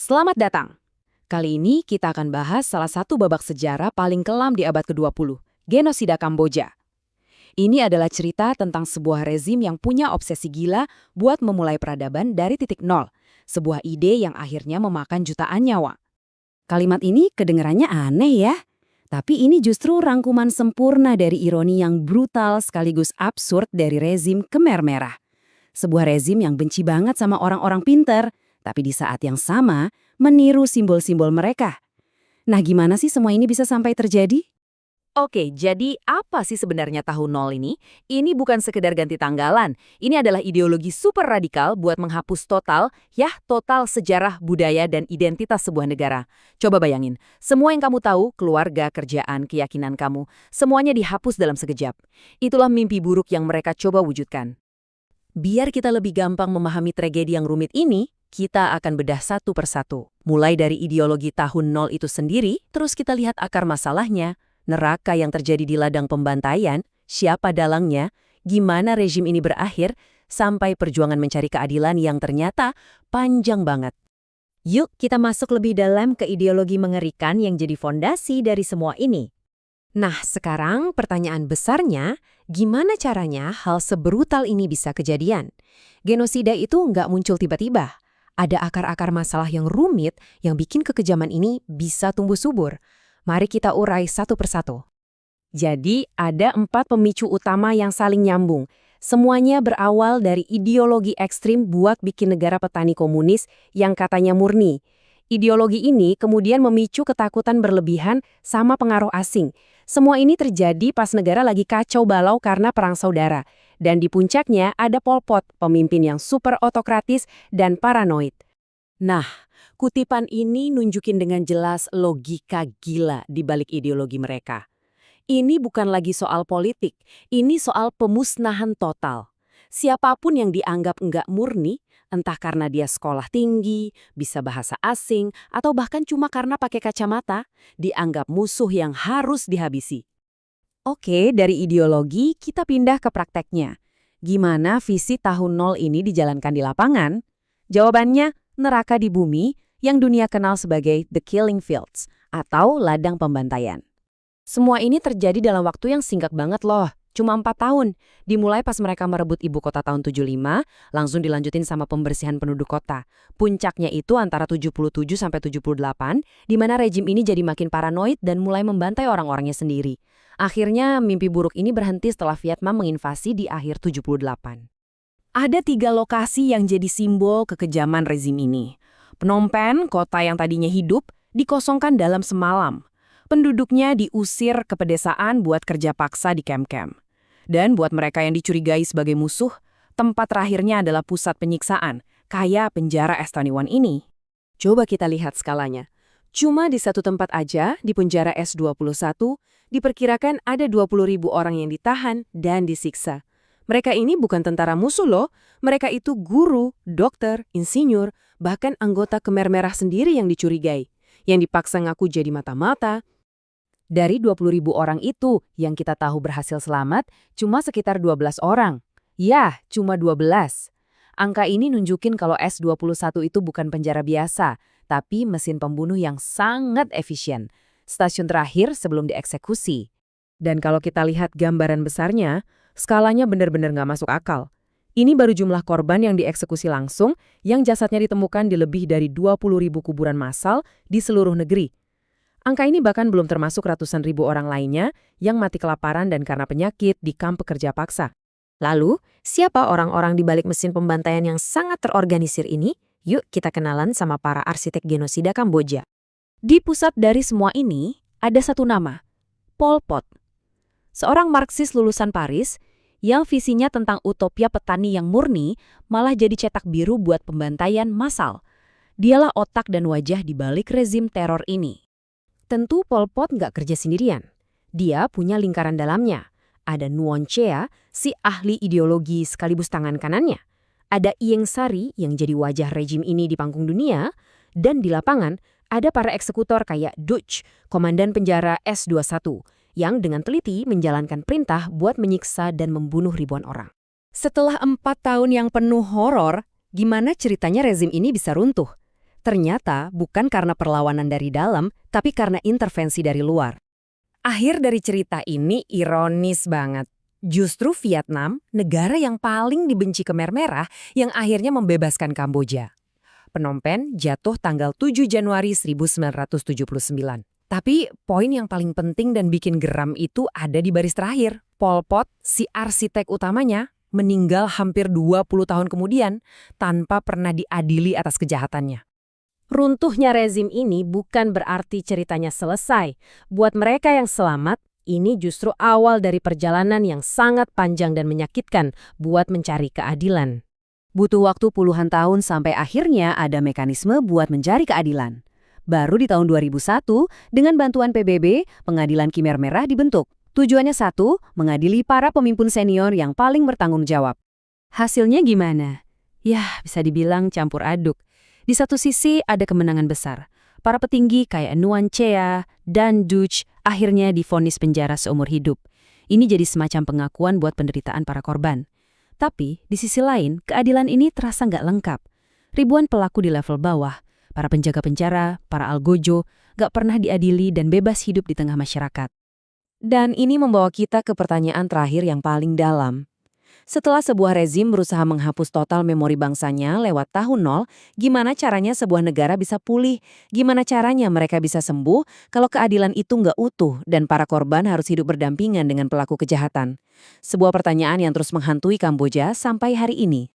Selamat datang. Kali ini kita akan bahas salah satu babak sejarah paling kelam di abad ke-20, genosida Kamboja. Ini adalah cerita tentang sebuah rezim yang punya obsesi gila buat memulai peradaban dari titik nol, sebuah ide yang akhirnya memakan jutaan nyawa. Kalimat ini kedengarannya aneh ya, tapi ini justru rangkuman sempurna dari ironi yang brutal sekaligus absurd dari rezim Khmer Merah. Sebuah rezim yang benci banget sama orang-orang pinter, tapi di saat yang sama meniru simbol-simbol mereka. Nah, gimana sih semua ini bisa sampai terjadi? Oke, jadi apa sih sebenarnya tahun nol ini? Ini bukan sekedar ganti tanggalan. Ini adalah ideologi super radikal buat menghapus total sejarah, budaya, dan identitas sebuah negara. Coba bayangin, semua yang kamu tahu, keluarga, kerjaan, keyakinan kamu, semuanya dihapus dalam sekejap. Itulah mimpi buruk yang mereka coba wujudkan. Biar kita lebih gampang memahami tragedi yang rumit ini, kita akan bedah satu persatu. Mulai dari ideologi tahun nol itu sendiri, terus kita lihat akar masalahnya, neraka yang terjadi di ladang pembantaian, siapa dalangnya, gimana rezim ini berakhir, sampai perjuangan mencari keadilan yang ternyata panjang banget. Yuk kita masuk lebih dalam ke ideologi mengerikan yang jadi fondasi dari semua ini. Nah, sekarang pertanyaan besarnya, gimana caranya hal sebrutal ini bisa kejadian? Genosida itu nggak muncul tiba-tiba. Ada akar-akar masalah yang rumit yang bikin kekejaman ini bisa tumbuh subur. Mari kita urai satu persatu. Jadi, ada 4 pemicu utama yang saling nyambung. Semuanya berawal dari ideologi ekstrim buat bikin negara petani komunis yang katanya murni. Ideologi ini kemudian memicu ketakutan berlebihan sama pengaruh asing. Semua ini terjadi pas negara lagi kacau balau karena perang saudara. Dan di puncaknya ada Pol Pot, pemimpin yang super otokratis dan paranoid. Nah, kutipan ini nunjukin dengan jelas logika gila di balik ideologi mereka. Ini bukan lagi soal politik, ini soal pemusnahan total. Siapapun yang dianggap nggak murni, entah karena dia sekolah tinggi, bisa bahasa asing, atau bahkan cuma karena pakai kacamata, dianggap musuh yang harus dihabisi. Oke, dari ideologi kita pindah ke prakteknya. Gimana visi tahun nol ini dijalankan di lapangan? Jawabannya, neraka di bumi yang dunia kenal sebagai The Killing Fields atau ladang pembantaian. Semua ini terjadi dalam waktu yang singkat banget loh, cuma 4 tahun. Dimulai pas mereka merebut ibu kota tahun 75, langsung dilanjutin sama pembersihan penduduk kota. Puncaknya itu antara 77 sampai 78, di mana rejim ini jadi makin paranoid dan mulai membantai orang-orangnya sendiri. Akhirnya mimpi buruk ini berhenti setelah Vietnam menginvasi di akhir 78. Ada 3 lokasi yang jadi simbol kekejaman rezim ini. Phnom Penh, kota yang tadinya hidup, dikosongkan dalam semalam. Penduduknya diusir ke pedesaan buat kerja paksa di kamp-kamp. Dan buat mereka yang dicurigai sebagai musuh, tempat terakhirnya adalah pusat penyiksaan, kayak penjara S21 ini. Coba kita lihat skalanya. Cuma di satu tempat aja, di penjara S21, diperkirakan ada 20.000 orang yang ditahan dan disiksa. Mereka ini bukan tentara musuh loh, mereka itu guru, dokter, insinyur, bahkan anggota Khmer Merah sendiri yang dicurigai, yang dipaksa ngaku jadi mata-mata. Dari 20.000 orang itu, yang kita tahu berhasil selamat, cuma sekitar 12 orang. Ya, cuma 12. Angka ini nunjukin kalau S21 itu bukan penjara biasa, tapi mesin pembunuh yang sangat efisien. Stasiun terakhir sebelum dieksekusi. Dan kalau kita lihat gambaran besarnya, skalanya benar-benar nggak masuk akal. Ini baru jumlah korban yang dieksekusi langsung, yang jasadnya ditemukan di lebih dari 20.000 kuburan massal di seluruh negeri. Angka ini bahkan belum termasuk ratusan ribu orang lainnya yang mati kelaparan dan karena penyakit di kamp pekerja paksa. Lalu, siapa orang-orang di balik mesin pembantaian yang sangat terorganisir ini? Yuk kita kenalan sama para arsitek genosida Kamboja. Di pusat dari semua ini, ada satu nama, Pol Pot. Seorang Marxis lulusan Paris yang visinya tentang utopia petani yang murni malah jadi cetak biru buat pembantaian massal. Dialah otak dan wajah di balik rezim teror ini. Tentu Pol Pot nggak kerja sendirian. Dia punya lingkaran dalamnya. Ada Nuon Chea, si ahli ideologi sekaligus tangan kanannya. Ada Ieng Sari yang jadi wajah rejim ini di panggung dunia. Dan di lapangan ada para eksekutor kayak Dutch, komandan penjara S21, yang dengan teliti menjalankan perintah buat menyiksa dan membunuh ribuan orang. Setelah 4 tahun yang penuh horor, gimana ceritanya rezim ini bisa runtuh? Ternyata bukan karena perlawanan dari dalam, tapi karena intervensi dari luar. Akhir dari cerita ini ironis banget. Justru Vietnam, negara yang paling dibenci Khmer Merah, yang akhirnya membebaskan Kamboja. Phnom Penh jatuh tanggal 7 Januari 1979. Tapi poin yang paling penting dan bikin geram itu ada di baris terakhir. Pol Pot, si arsitek utamanya, meninggal hampir 20 tahun kemudian tanpa pernah diadili atas kejahatannya. Runtuhnya rezim ini bukan berarti ceritanya selesai. Buat mereka yang selamat, ini justru awal dari perjalanan yang sangat panjang dan menyakitkan buat mencari keadilan. Butuh waktu puluhan tahun sampai akhirnya ada mekanisme buat mencari keadilan. Baru di tahun 2001, dengan bantuan PBB, Pengadilan Khmer Merah dibentuk. Tujuannya satu, mengadili para pemimpin senior yang paling bertanggung jawab. Hasilnya gimana? Yah, bisa dibilang campur aduk. Di satu sisi ada kemenangan besar. Para petinggi kayak Nuan Chea dan Duch akhirnya divonis penjara seumur hidup. Ini jadi semacam pengakuan buat penderitaan para korban. Tapi, di sisi lain, keadilan ini terasa nggak lengkap. Ribuan pelaku di level bawah, para penjaga penjara, para algojo, nggak pernah diadili dan bebas hidup di tengah masyarakat. Dan ini membawa kita ke pertanyaan terakhir yang paling dalam. Setelah sebuah rezim berusaha menghapus total memori bangsanya lewat tahun nol, gimana caranya sebuah negara bisa pulih? Gimana caranya mereka bisa sembuh kalau keadilan itu nggak utuh dan para korban harus hidup berdampingan dengan pelaku kejahatan? Sebuah pertanyaan yang terus menghantui Kamboja sampai hari ini.